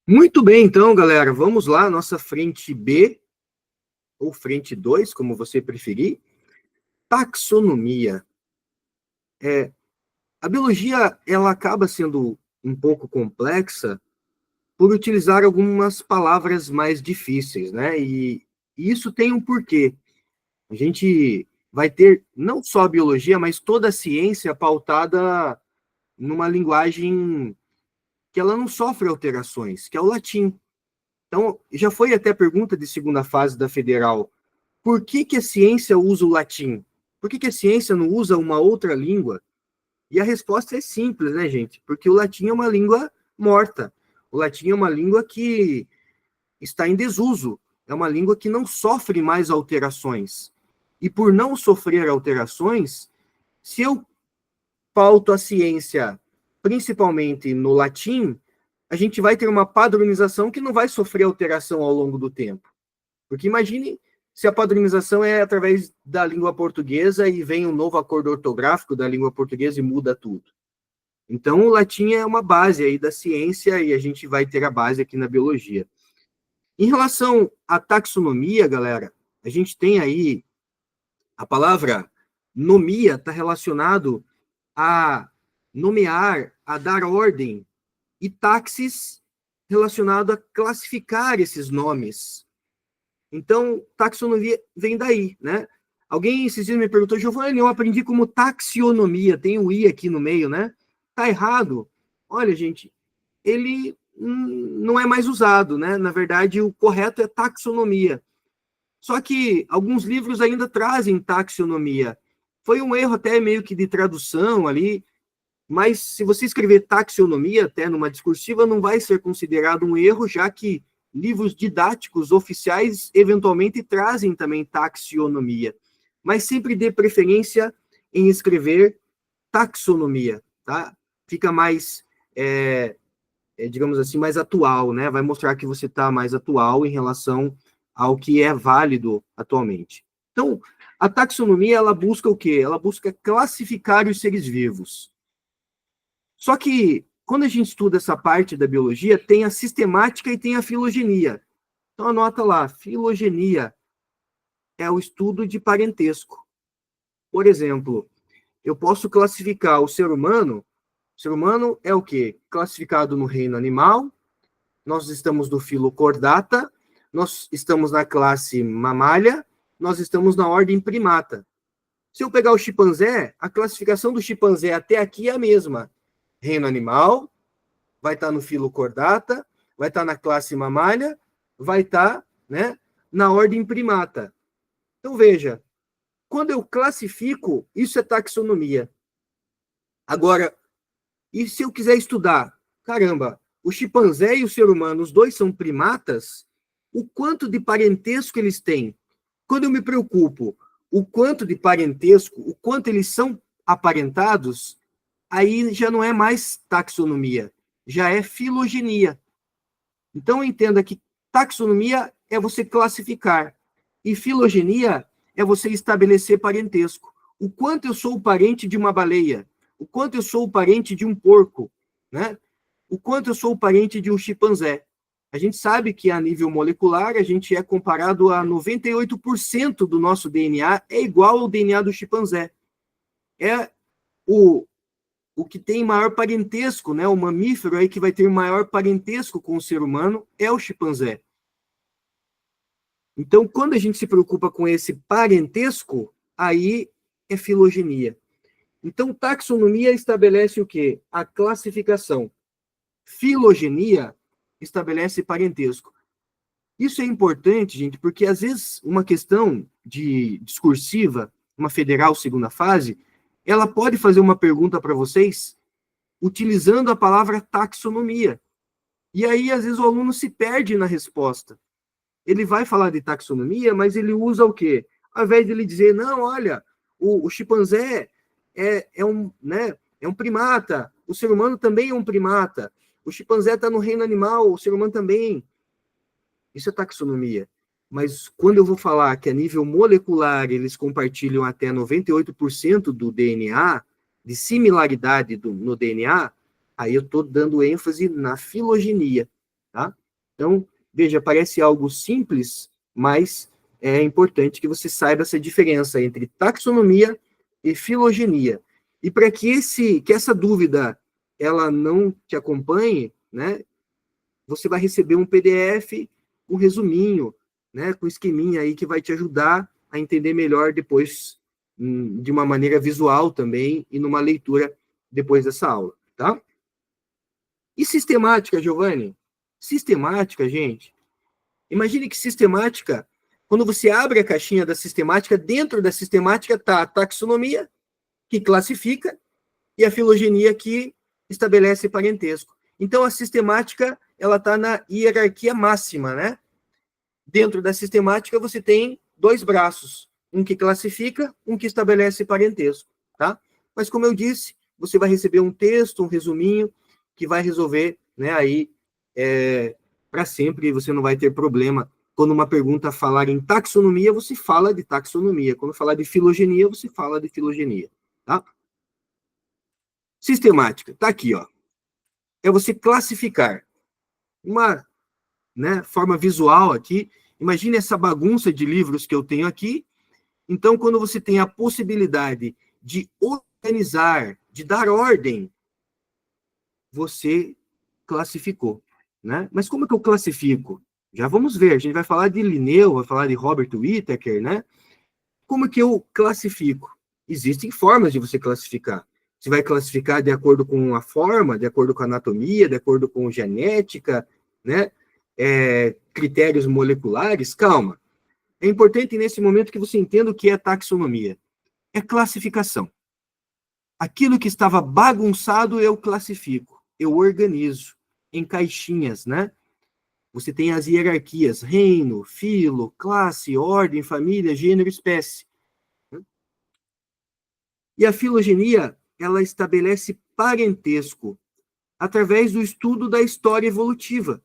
Muito bem, então, galera, vamos lá, nossa frente B, ou frente 2, como você preferir, taxonomia. A biologia, ela acaba sendo um pouco complexa por utilizar algumas palavras mais difíceis, né? E isso tem um porquê. A gente vai ter não só a biologia, mas toda a ciência pautada numa linguagem que ela não sofre alterações, que é o latim. Então, já foi até pergunta de segunda fase da Federal. Por que a ciência usa o latim? Por que a ciência não usa uma outra língua? E a resposta é simples, né, gente? Porque o latim é uma língua morta. O latim é uma língua que está em desuso. É uma língua que não sofre mais alterações. E por não sofrer alterações, se eu pauto a ciência principalmente no latim, a gente vai ter uma padronização que não vai sofrer alteração ao longo do tempo. Porque imagine se a padronização é através da língua portuguesa e vem um novo acordo ortográfico da língua portuguesa e muda tudo. Então, o latim é uma base aí da ciência e a gente vai ter a base aqui na biologia. Em relação à taxonomia, galera, a gente tem aí a palavra nomia está relacionado a nomear, a dar ordem, e taxis relacionado a classificar esses nomes. Então, taxonomia vem daí, né? Alguém esses dias me perguntou, Giovanni, eu aprendi como taxonomia, tem o I aqui no meio, né? Tá errado. Olha, gente, ele não é mais usado, né? Na verdade, o correto é taxonomia. Só que alguns livros ainda trazem taxonomia. Foi um erro até meio que de tradução ali, mas se você escrever taxonomia até numa discursiva, não vai ser considerado um erro, já que livros didáticos oficiais eventualmente trazem também taxonomia. Mas sempre dê preferência em escrever taxonomia, tá? Fica mais, digamos assim, mais atual, né? Vai mostrar que você está mais atual em relação ao que é válido atualmente. Então, a taxonomia, ela busca o quê? Ela busca classificar os seres vivos. Só que, quando a gente estuda essa parte da biologia, tem a sistemática e tem a filogenia. Então, anota lá, filogenia é o estudo de parentesco. Por exemplo, eu posso classificar o ser humano. O ser humano é o quê? Classificado no reino animal. Nós estamos no filo Chordata, nós estamos na classe Mamália, nós estamos na ordem Primata. Se eu pegar o chimpanzé, a classificação do chimpanzé até aqui é a mesma. Reino animal, vai estar no filo Chordata, vai estar na classe Mamália, vai estar, né, na ordem Primata. Então, veja, quando eu classifico, isso é taxonomia. Agora, e se eu quiser estudar, caramba, o chimpanzé e o ser humano, os dois são primatas, o quanto de parentesco eles têm? Quando eu me preocupo, o quanto de parentesco, o quanto eles são aparentados, aí já não é mais taxonomia, já é filogenia. Então, entenda que taxonomia é você classificar, e filogenia é você estabelecer parentesco. O quanto eu sou o parente de uma baleia, o quanto eu sou o parente de um porco, né? O quanto eu sou o parente de um chimpanzé. A gente sabe que a nível molecular, a gente é comparado a 98% do nosso DNA é igual ao DNA do chimpanzé. É o que tem maior parentesco, né? O mamífero aí que vai ter maior parentesco com o ser humano é o chimpanzé. Então, quando a gente se preocupa com esse parentesco, aí é filogenia. Então, taxonomia estabelece o quê? A classificação. Filogenia estabelece parentesco. Isso é importante, gente, porque às vezes uma questão de discursiva, uma federal segunda fase, ela pode fazer uma pergunta para vocês utilizando a palavra taxonomia. E aí, às vezes, o aluno se perde na resposta. Ele vai falar de taxonomia, mas ele usa o quê? Ao invés de ele dizer, não, olha, o chimpanzé é um primata, o ser humano também é um primata, o chimpanzé está no reino animal, o ser humano também. Isso é taxonomia. Mas quando eu vou falar que a nível molecular eles compartilham até 98% do DNA, de similaridade no DNA, aí eu estou dando ênfase na filogenia. tá? Então, veja, parece algo simples, mas é importante que você saiba essa diferença entre taxonomia e filogenia. E para que essa dúvida ela não te acompanhe, né, você vai receber um PDF, um resuminho, né, com esqueminha aí que vai te ajudar a entender melhor depois, de uma maneira visual também, e numa leitura depois dessa aula, tá? E sistemática, Giovanni? Sistemática, gente. Imagine que sistemática, quando você abre a caixinha da sistemática, dentro da sistemática está a taxonomia, que classifica, e a filogenia, que estabelece parentesco. Então, a sistemática, ela está na hierarquia máxima, né? Dentro da sistemática, você tem dois braços, um que classifica, um que estabelece parentesco, tá? Mas, como eu disse, você vai receber um texto, um resuminho, que vai resolver, né, aí, para sempre, você não vai ter problema. Quando uma pergunta falar em taxonomia, você fala de taxonomia. Quando falar de filogenia, você fala de filogenia, tá? Sistemática, tá aqui, ó. É você classificar. Uma, né, forma visual aqui. Imagine essa bagunça de livros que eu tenho aqui. Então, quando você tem a possibilidade de organizar, de dar ordem, você classificou, né? Mas como é que eu classifico? Já vamos ver. A gente vai falar de Linneu, vai falar de Robert Whittaker, né? Como é que eu classifico? Existem formas de você classificar. Você vai classificar de acordo com a forma, de acordo com a anatomia, de acordo com genética, né? Critérios moleculares. Calma. É importante nesse momento que você entenda o que é taxonomia. É classificação. Aquilo que estava bagunçado, eu classifico, eu organizo em caixinhas, né? Você tem as hierarquias: reino, filo, classe, ordem, família, gênero, espécie. E a filogenia, ela estabelece parentesco através do estudo da história evolutiva.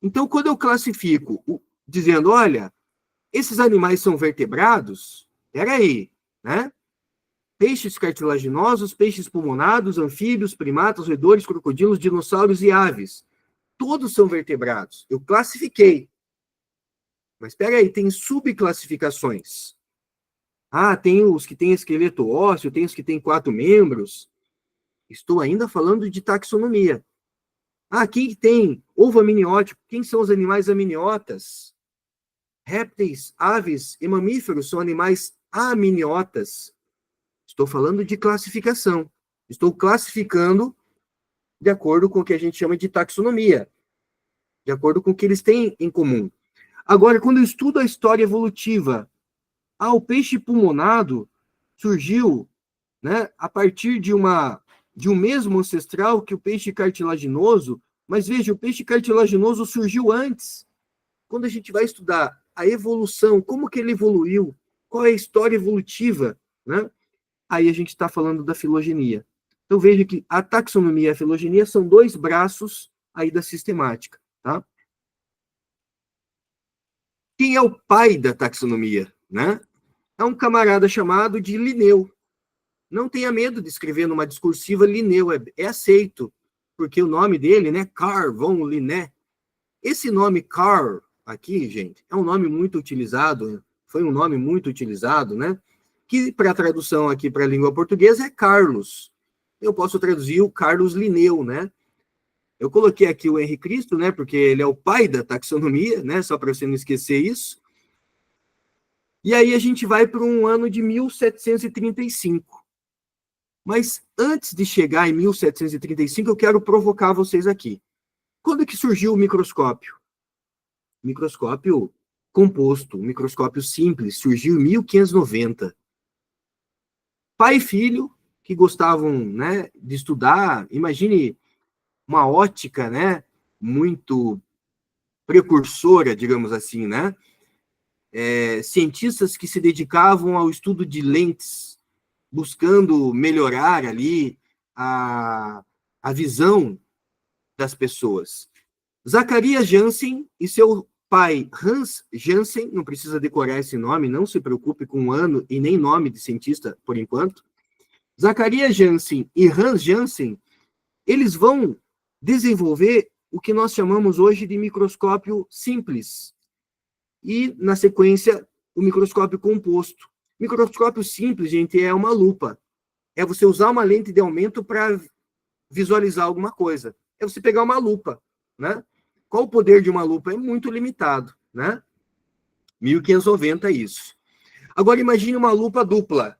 Então, quando eu classifico, dizendo, olha, esses animais são vertebrados, peraí, né? Peixes cartilaginosos, peixes pulmonados, anfíbios, primatas, roedores, crocodilos, dinossauros e aves. Todos são vertebrados. Eu classifiquei. Mas espera aí, tem subclassificações. Ah, tem os que têm esqueleto ósseo, tem os que têm 4 membros. Estou ainda falando de taxonomia. Ah, quem tem ovo amniótico? Quem são os animais amniotas? Répteis, aves e mamíferos são animais amniotas. Estou falando de classificação. Estou classificando de acordo com o que a gente chama de taxonomia, de acordo com o que eles têm em comum. Agora, quando eu estudo a história evolutiva, o peixe pulmonado surgiu, né, a partir de um mesmo ancestral que o peixe cartilaginoso, mas veja, o peixe cartilaginoso surgiu antes. Quando a gente vai estudar a evolução, como que ele evoluiu, qual é a história evolutiva, né? Aí a gente está falando da filogenia. Então veja que a taxonomia e a filogenia são dois braços aí da sistemática, tá? Quem é o pai da taxonomia, né? É um camarada chamado de Linneu. Não tenha medo de escrever numa discursiva Linneu, é aceito, porque o nome dele, né, Carl von Linné. Esse nome Carl aqui, gente, é um nome muito utilizado, foi um nome muito utilizado, né? Que para a tradução aqui para a língua portuguesa é Carlos. Eu posso traduzir o Carlos Linneu, né? Eu coloquei aqui o Henri Cristo, né? Porque ele é o pai da taxonomia, né? Só para você não esquecer isso. E aí a gente vai para um ano de 1735. Mas antes de chegar em 1735, eu quero provocar vocês aqui. Quando que surgiu o microscópio? Microscópio composto, microscópio simples, surgiu em 1590. Pai e filho que gostavam, né, de estudar, imagine uma ótica, né, muito precursora, digamos assim, né? Cientistas que se dedicavam ao estudo de lentes, buscando melhorar ali a visão das pessoas. Zacarias Janssen e seu pai Hans Janssen, não precisa decorar esse nome, não se preocupe com ano e nem nome de cientista por enquanto. Zacarias Janssen e Hans Janssen, eles vão desenvolver o que nós chamamos hoje de microscópio simples. E, na sequência, o microscópio composto. Microscópio simples, gente, é uma lupa. É você usar uma lente de aumento para visualizar alguma coisa. É você pegar uma lupa, né? Qual o poder de uma lupa? É muito limitado, né? 1590 é isso. Agora imagine uma lupa dupla.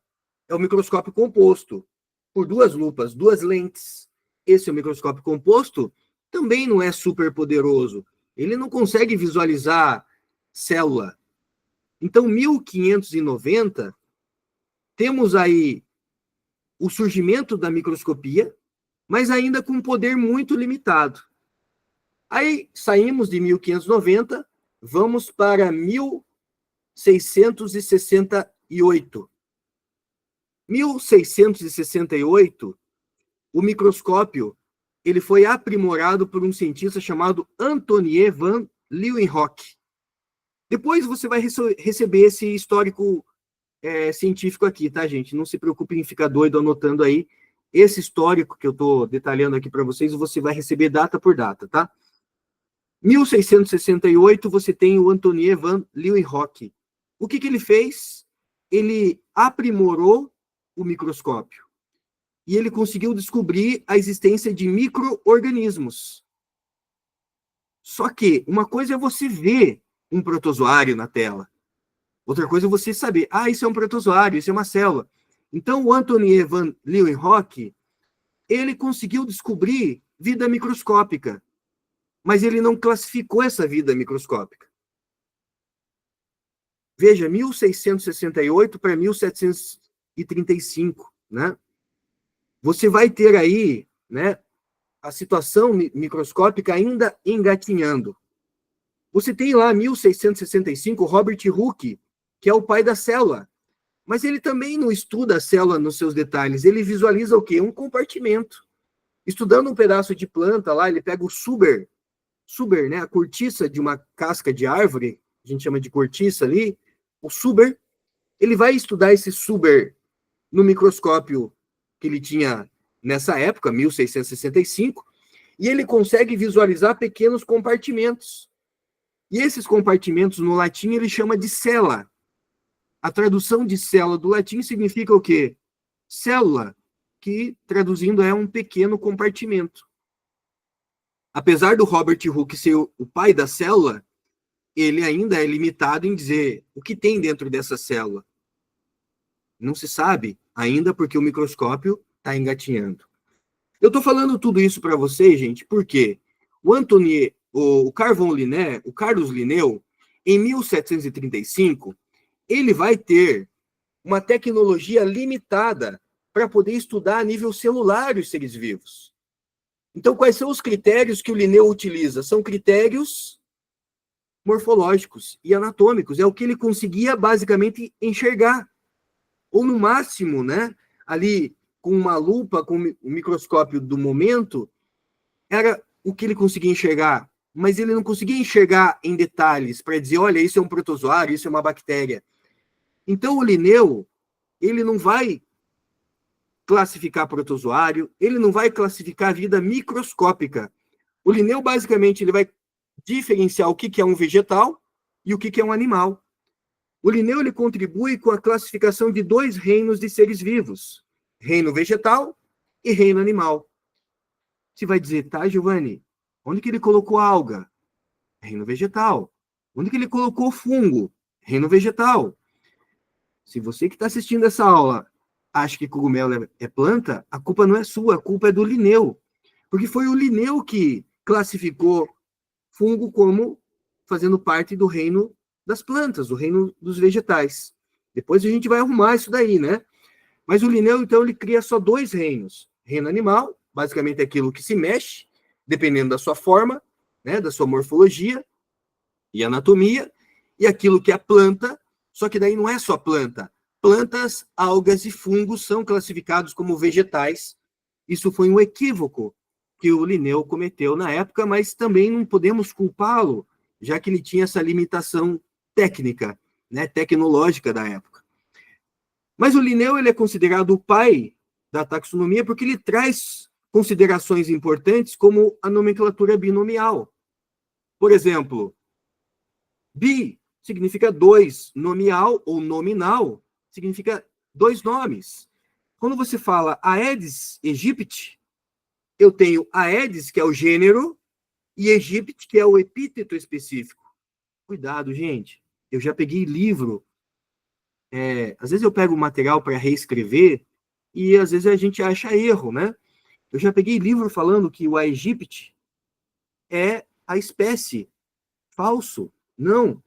É o microscópio composto por duas lupas, duas lentes. Esse é o microscópio composto, também não é super poderoso. Ele não consegue visualizar célula. Então, 1590, temos aí o surgimento da microscopia, mas ainda com um poder muito limitado. Aí saímos de 1590, vamos para 1668. 1668, o microscópio ele foi aprimorado por um cientista chamado Antonier van Leeuwenhoek. Depois você vai receber esse histórico científico aqui, tá, gente? Não se preocupe em ficar doido anotando aí. Esse histórico que eu estou detalhando aqui para vocês, você vai receber data por data, tá? 1668, você tem o Antonier van Leeuwenhoek. O que ele fez? Ele aprimorou o microscópio e ele conseguiu descobrir a existência de micro-organismos. Só que uma coisa é você ver um protozoário na tela. Outra coisa é você saber, isso é um protozoário, isso é uma célula. Então, o Antonier van Leeuwenhoek, ele conseguiu descobrir vida microscópica, mas ele não classificou essa vida microscópica. Veja, 1668 para 1735, né? Você vai ter aí, né, a situação microscópica ainda engatinhando. Você tem lá, 1665, Robert Hooke, que é o pai da célula. Mas ele também não estuda a célula nos seus detalhes, ele visualiza o quê? Um compartimento. Estudando um pedaço de planta lá, ele pega o suber, né, a cortiça de uma casca de árvore, a gente chama de cortiça ali, o suber, ele vai estudar esse suber no microscópio que ele tinha nessa época, 1665, e ele consegue visualizar pequenos compartimentos. E esses compartimentos, no latim, ele chama de cella. A tradução de célula do latim significa o quê? Célula, que traduzindo é um pequeno compartimento. Apesar do Robert Hooke ser o pai da célula, ele ainda é limitado em dizer o que tem dentro dessa célula. Não se sabe ainda porque o microscópio está engatinhando. Eu estou falando tudo isso para vocês, gente, porque o Carlos Linneu, em 1735, ele vai ter uma tecnologia limitada para poder estudar a nível celular os seres vivos. Então, quais são os critérios que o Linneu utiliza? São critérios morfológicos e anatômicos. É o que ele conseguia basicamente enxergar. Ou no máximo, né, ali com uma lupa, com o microscópio do momento, era o que ele conseguia enxergar. Mas ele não conseguia enxergar em detalhes para dizer, olha, isso é um protozoário, isso é uma bactéria. Então, o Linneu, ele não vai classificar protozoário, ele não vai classificar a vida microscópica. O Linneu, basicamente, ele vai diferenciar o que é um vegetal e o que é um animal. O Linneu, ele contribui com a classificação de dois reinos de seres vivos, reino vegetal e reino animal. Você vai dizer, tá, Giovanni, onde que ele colocou a alga? Reino vegetal. Onde que ele colocou fungo? Reino vegetal. Se você que está assistindo essa aula acha que cogumelo é planta, a culpa não é sua, a culpa é do Linneu. Porque foi o Linneu que classificou fungo como fazendo parte do reino das plantas, do reino dos vegetais. Depois a gente vai arrumar isso daí, né? Mas o Linneu, então, ele cria só dois reinos. Reino animal, basicamente aquilo que se mexe, dependendo da sua forma, né, da sua morfologia e anatomia, e aquilo que é a planta, só que daí não é só planta. Plantas, algas e fungos são classificados como vegetais. Isso foi um equívoco que o Linneu cometeu na época, mas também não podemos culpá-lo, já que ele tinha essa limitação técnica, né, tecnológica da época. Mas o Linneu, ele é considerado o pai da taxonomia porque ele traz considerações importantes como a nomenclatura binomial. Por exemplo, bi significa dois, nomial ou nominal significa dois nomes. Quando você fala Aedes aegypti, eu tenho Aedes, que é o gênero, e aegypti, que é o epíteto específico. Cuidado, gente. Eu já peguei livro. Às vezes eu pego material para reescrever e às vezes a gente acha erro, né? Eu já peguei livro falando que o aegypti é a espécie. Falso. Não.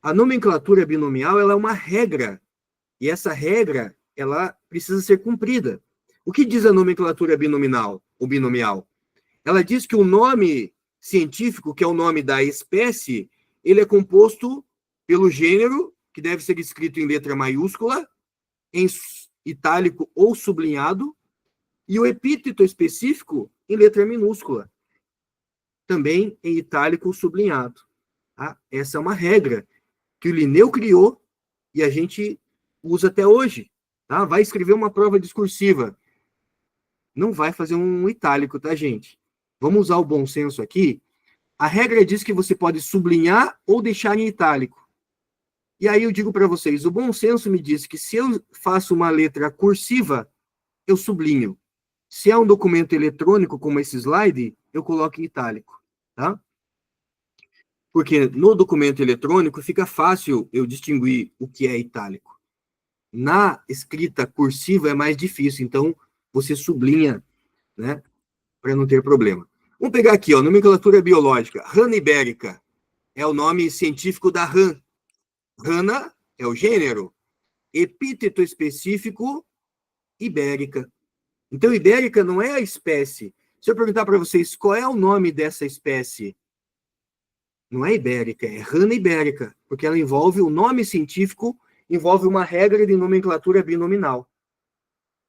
A nomenclatura binomial ela é uma regra. E essa regra ela precisa ser cumprida. O que diz a nomenclatura binominal, o binomial? Ela diz que o nome científico, que é o nome da espécie, ele é composto pelo gênero, que deve ser escrito em letra maiúscula, em itálico ou sublinhado, e o epíteto específico em letra minúscula, também em itálico ou sublinhado. Tá? Essa é uma regra que o Linneu criou e a gente usa até hoje. Tá? Vai escrever uma prova discursiva. Não vai fazer um itálico, tá, gente? Vamos usar o bom senso aqui. A regra diz que você pode sublinhar ou deixar em itálico. E aí eu digo para vocês, o bom senso me diz que se eu faço uma letra cursiva, eu sublinho. Se é um documento eletrônico, como esse slide, eu coloco em itálico, tá? Porque no documento eletrônico fica fácil eu distinguir o que é itálico. Na escrita cursiva é mais difícil, então você sublinha, né, para não ter problema. Vamos pegar aqui, ó, nomenclatura biológica. Rana ibérica é o nome científico da rã. Rana é o gênero. Epíteto específico, ibérica. Então, ibérica não é a espécie. Se eu perguntar para vocês qual é o nome dessa espécie, não é ibérica, é rana ibérica, porque ela envolve o nome científico, envolve uma regra de nomenclatura binominal.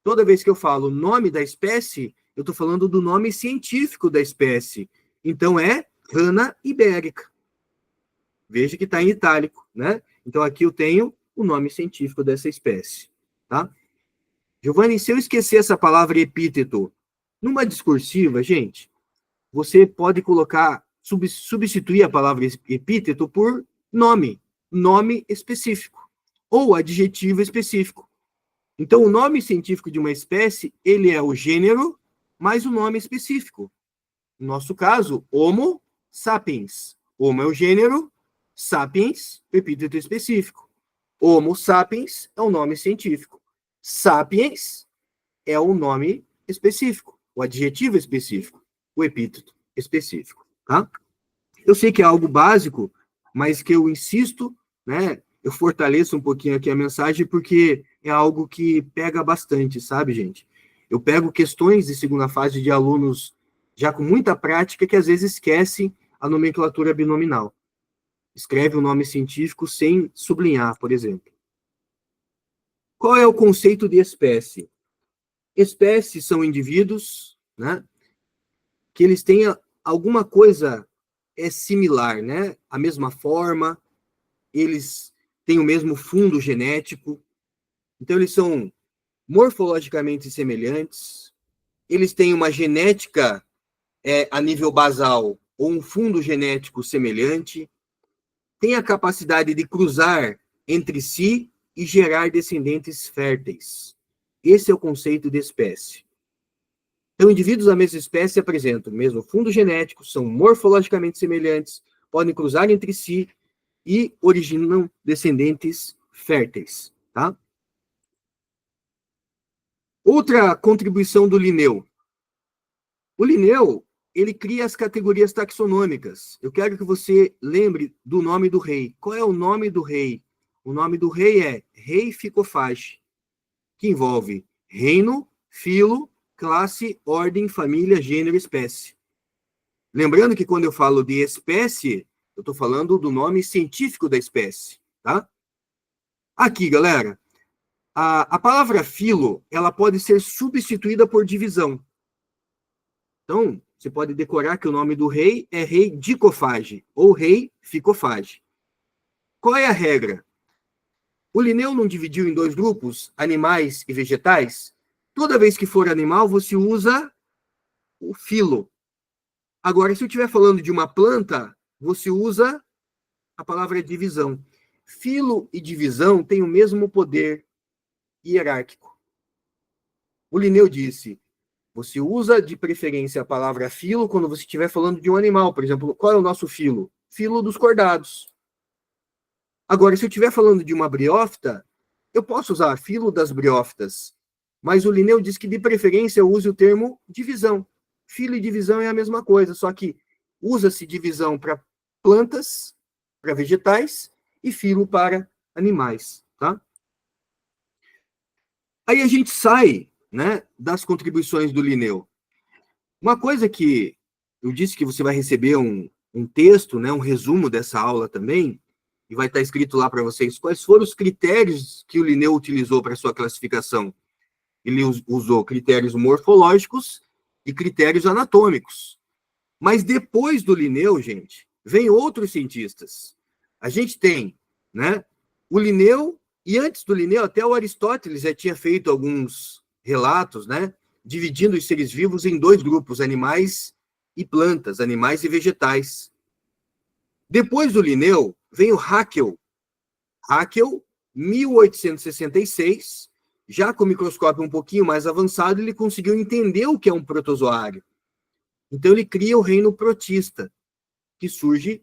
Toda vez que eu falo o nome da espécie, eu estou falando do nome científico da espécie. Então, é rana ibérica. Veja que está em itálico, né? Então, aqui eu tenho o nome científico dessa espécie, tá? Giovanni, se eu esquecer essa palavra epíteto, numa discursiva, gente, você pode colocar, substituir a palavra epíteto por nome específico, ou adjetivo específico. Então, o nome científico de uma espécie, ele é o gênero mais o nome específico. No nosso caso, Homo sapiens. Homo é o gênero, sapiens, epíteto específico. Homo sapiens é o nome científico. Sapiens é o nome específico, o adjetivo específico, o epíteto específico, tá? Eu sei que é algo básico, mas que eu insisto, né? Eu fortaleço um pouquinho aqui a mensagem, porque é algo que pega bastante, sabe, gente? Eu pego questões de segunda fase de alunos já com muita prática que às vezes esquecem a nomenclatura binominal. Escreve o nome científico sem sublinhar, por exemplo. Qual é o conceito de espécie? Espécies são indivíduos, né, que eles têm alguma coisa similar, né? A mesma forma, eles têm o mesmo fundo genético, então eles são morfologicamente semelhantes, eles têm uma genética a nível basal ou um fundo genético semelhante, têm a capacidade de cruzar entre si e gerar descendentes férteis. Esse é o conceito de espécie. Então, indivíduos da mesma espécie apresentam o mesmo fundo genético, são morfologicamente semelhantes, podem cruzar entre si e originam descendentes férteis, tá? Outra contribuição do Linneu. O Linneu, ele cria as categorias taxonômicas. Eu quero que você lembre do nome do rei. Qual é o nome do rei? O nome do rei é rei ficofage, que envolve reino, filo, classe, ordem, família, gênero, espécie. Lembrando que quando eu falo de espécie, eu estou falando do nome científico da espécie, tá? Aqui, galera, a palavra filo, ela pode ser substituída por divisão. Então, você pode decorar que o nome do rei é rei dicofage, ou rei ficofage. Qual é a regra? O Linneu não dividiu em dois grupos, animais e vegetais? Toda vez que for animal, você usa o filo. Agora, se eu estiver falando de uma planta, você usa a palavra divisão. Filo e divisão têm o mesmo poder hierárquico. O Linneu disse, você usa de preferência a palavra filo quando você estiver falando de um animal. Por exemplo, qual é o nosso filo? Filo dos cordados. Agora, se eu estiver falando de uma briófita, eu posso usar filo das briófitas. Mas o Linneu diz que, de preferência, eu use o termo divisão. Filo e divisão é a mesma coisa, só que usa-se divisão para plantas, para vegetais, e filo para animais, tá? Aí a gente sai, né, das contribuições do Linneu. Uma coisa que eu disse que você vai receber um texto, né, um resumo dessa aula também, e vai estar escrito lá para vocês quais foram os critérios que o Linneu utilizou para sua classificação. Ele usou critérios morfológicos e critérios anatômicos. Mas depois do Linneu, gente, vem outros cientistas. A gente tem, né, o Linneu, e antes do Linneu, até o Aristóteles já tinha feito alguns relatos, né, dividindo os seres vivos em dois grupos, animais e plantas, animais e vegetais. Depois do Linneu, vem o Haeckel. Haeckel, 1866, já com o microscópio um pouquinho mais avançado, ele conseguiu entender o que é um protozoário. Então, ele cria o reino protista, que surge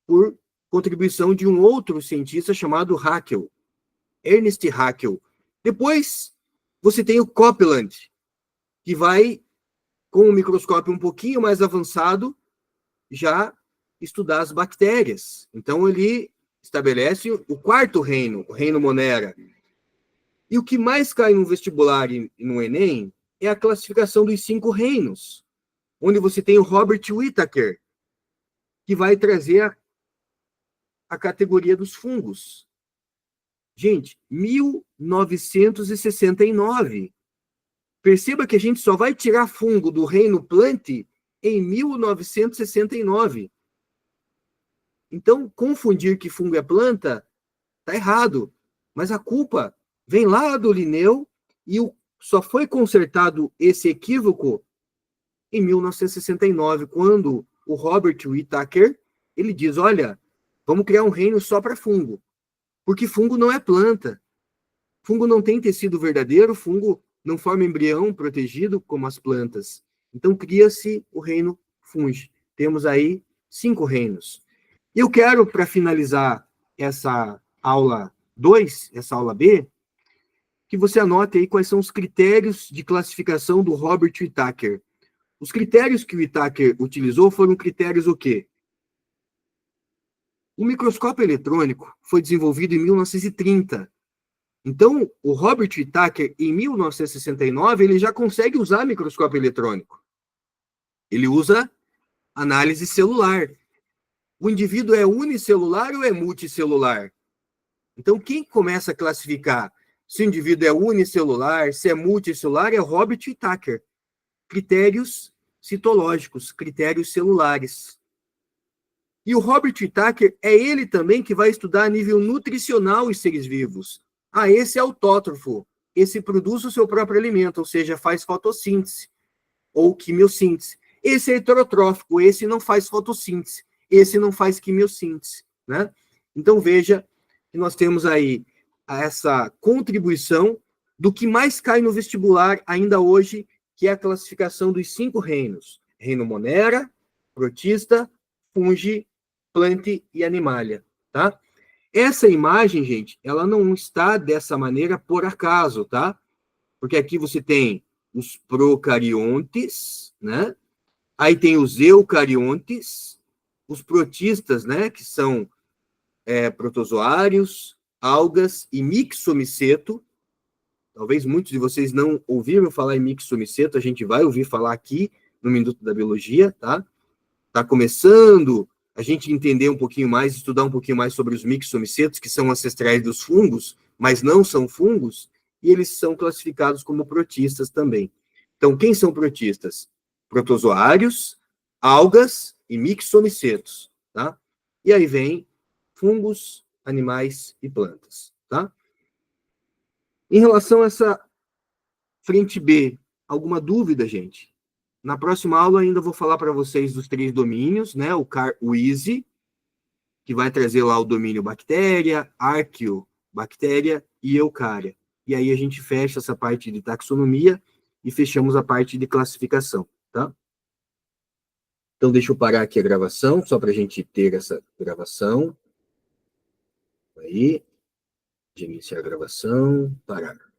por contribuição de um outro cientista chamado Haeckel, Ernst Haeckel. Depois, você tem o Copeland, que vai, com o microscópio um pouquinho mais avançado, já estudar as bactérias. Então, ele estabelece o quarto reino, o reino Monera. E o que mais cai no vestibular e no Enem é a classificação dos 5 reinos, onde você tem o Robert Whittaker, que vai trazer a categoria dos fungos. Gente, 1969. Perceba que a gente só vai tirar fungo do reino plant em 1969. Então, confundir que fungo é planta está errado. Mas a culpa vem lá do Linneu e só foi consertado esse equívoco em 1969, quando o Robert Whittaker, ele diz, olha, vamos criar um reino só para fungo, porque fungo não é planta. Fungo não tem tecido verdadeiro, fungo não forma embrião protegido como as plantas. Então, cria-se o reino fungi. Temos aí 5 reinos. E eu quero, para finalizar essa aula 2, essa aula B, que você anote aí quais são os critérios de classificação do Robert Whittaker. Os critérios que o Whittaker utilizou foram critérios o quê? O microscópio eletrônico foi desenvolvido em 1930. Então, o Robert Whittaker, em 1969, ele já consegue usar microscópio eletrônico. Ele usa análise celular. O indivíduo é unicelular ou é multicelular? Então, quem começa a classificar se o indivíduo é unicelular, se é multicelular, é o Robert Whittaker. Critérios citológicos, critérios celulares. E o Robert Whittaker é ele também que vai estudar a nível nutricional os seres vivos. Ah, esse é autótrofo, esse produz o seu próprio alimento, ou seja, faz fotossíntese ou quimiossíntese. Esse é heterotrófico, esse não faz fotossíntese, esse não faz quimiossíntese, né? Então veja que nós temos aí essa contribuição do que mais cai no vestibular ainda hoje, que é a classificação dos 5 reinos: reino Monera, protista, fungi, plante e animalia, tá? Essa imagem, gente, ela não está dessa maneira por acaso, tá? Porque aqui você tem os procariontes, né? Aí tem os eucariontes, os protistas, né? Que são protozoários, algas e mixomiceto. Talvez muitos de vocês não ouviram falar em mixomiceto, a gente vai ouvir falar aqui no Minuto da Biologia, tá? Tá começando a gente entender um pouquinho mais, estudar um pouquinho mais sobre os mixomicetos, que são ancestrais dos fungos, mas não são fungos, e eles são classificados como protistas também. Então, quem são protistas? Protozoários, algas e mixomicetos, tá? E aí vem fungos, animais e plantas, tá? Em relação a essa frente B, alguma dúvida, gente? Na próxima aula ainda vou falar para vocês dos 3 domínios, né? O EASY, que vai trazer lá o domínio bactéria, arqueobactéria e eucária. E aí a gente fecha essa parte de taxonomia e fechamos a parte de classificação, tá? Então, deixa eu parar aqui a gravação, só para a gente ter essa gravação. Aí, de iniciar a gravação, parar.